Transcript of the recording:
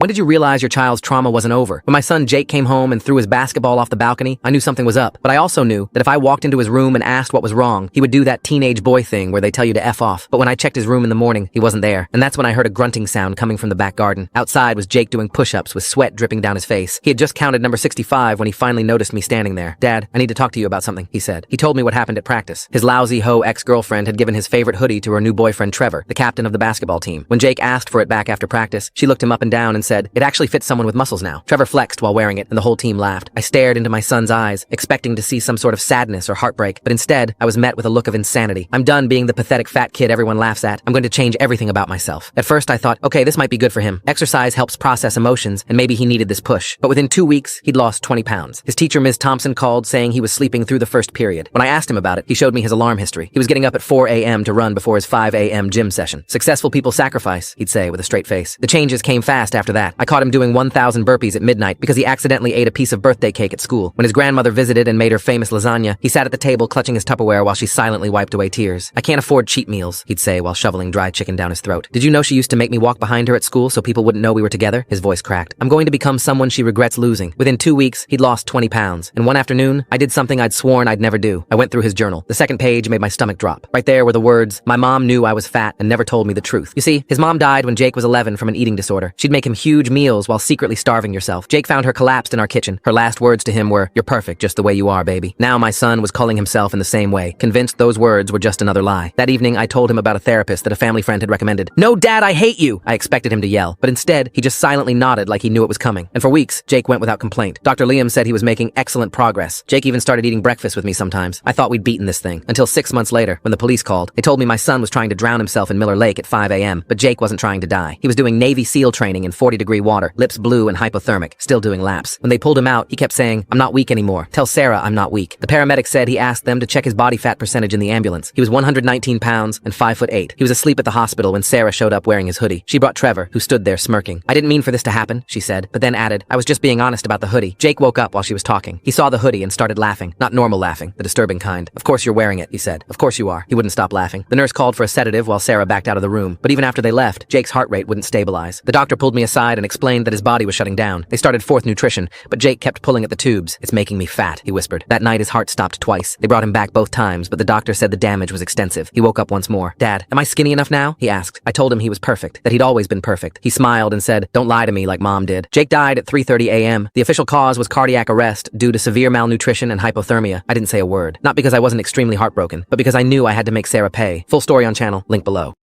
When did you realize your child's trauma wasn't over? When my son Jake came home and threw his basketball off the balcony, I knew something was up. But I also knew that if I walked into his room and asked what was wrong, he would do that teenage boy thing where they tell you to F off. But when I checked his room in the morning, he wasn't there. And that's when I heard a grunting sound coming from the back garden. Outside was Jake doing push-ups with sweat dripping down his face. He had just counted number 65 when he finally noticed me standing there. "Dad, I need to talk to you about something," he said. He told me what happened at practice. His lousy hoe ex-girlfriend had given his favorite hoodie to her new boyfriend Trevor, the captain of the basketball team. When Jake asked for it back after practice, she looked him up and down and said, "It actually fits someone with muscles now." Trevor flexed while wearing it, and the whole team laughed. I stared into my son's eyes, expecting to see some sort of sadness or heartbreak, but instead, I was met with a look of insanity. I'm done being the pathetic fat kid everyone laughs at. I'm going to change everything about myself. At first, I thought, okay, this might be good for him. Exercise helps process emotions, and maybe he needed this push. But within 2 weeks, he'd lost 20 pounds. His teacher, Ms. Thompson, called saying he was sleeping through the first period. When I asked him about it, he showed me his alarm history. He was getting up at 4 a.m. to run before his 5 a.m. gym session. "Successful people sacrifice," he'd say with a straight face. The changes came fast after that. I caught him doing 1,000 burpees at midnight because he accidentally ate a piece of birthday cake at school. When his grandmother visited and made her famous lasagna, he sat at the table clutching his Tupperware while she silently wiped away tears. "I can't afford cheap meals," he'd say while shoveling dry chicken down his throat. "Did you know she used to make me walk behind her at school so people wouldn't know we were together?" His voice cracked. "I'm going to become someone she regrets losing." Within 2 weeks, he'd lost 20 pounds. And one afternoon, I did something I'd sworn I'd never do. I went through his journal. The second page made my stomach drop. Right there were the words, "My mom knew I was fat and never told me the truth." You see, his mom died when Jake was 11 from an eating disorder. She'd make him huge meals while secretly starving yourself. Jake found her collapsed in our kitchen. Her last words to him were, "You're perfect just the way you are, baby." Now my son was calling himself in the same way, convinced those words were just another lie. That evening, I told him about a therapist that a family friend had recommended. "No, Dad, I hate you!" I expected him to yell, but instead, he just silently nodded like he knew it was coming. And for weeks, Jake went without complaint. Dr. Liam said he was making excellent progress. Jake even started eating breakfast with me sometimes. I thought we'd beaten this thing. Until 6 months later, when the police called, they told me my son was trying to drown himself in Miller Lake at 5 a.m., but Jake wasn't trying to die. He was doing Navy SEAL training in 40-degree water, lips blue and hypothermic, still doing laps. When they pulled him out, he kept saying, "I'm not weak anymore. Tell Sarah I'm not weak." The paramedic said he asked them to check his body fat percentage in the ambulance. He was 119 pounds and 5'8". He was asleep at the hospital when Sarah showed up wearing his hoodie. She brought Trevor, who stood there smirking. "I didn't mean for this to happen," she said, but then added, "I was just being honest about the hoodie." Jake woke up while she was talking. He saw the hoodie and started laughing. Not normal laughing, the disturbing kind. "Of course you're wearing it," he said. "Of course you are." He wouldn't stop laughing. The nurse called for a sedative while Sarah backed out of the room. But even after they left, Jake's heart rate wouldn't stabilize. The doctor pulled me aside and explained that his body was shutting down. They started Fourth Nutrition, but Jake kept pulling at the tubes. "It's making me fat," he whispered. That night his heart stopped twice. They brought him back both times, but the doctor said the damage was extensive. He woke up once more. "Dad, am I skinny enough now?" he asked. I told him he was perfect, that he'd always been perfect. He smiled and said, "Don't lie to me like Mom did." Jake died at 3:30 a.m. The official cause was cardiac arrest due to severe malnutrition and hypothermia. I didn't say a word. Not because I wasn't extremely heartbroken, but because I knew I had to make Sarah pay. Full story on channel, link below.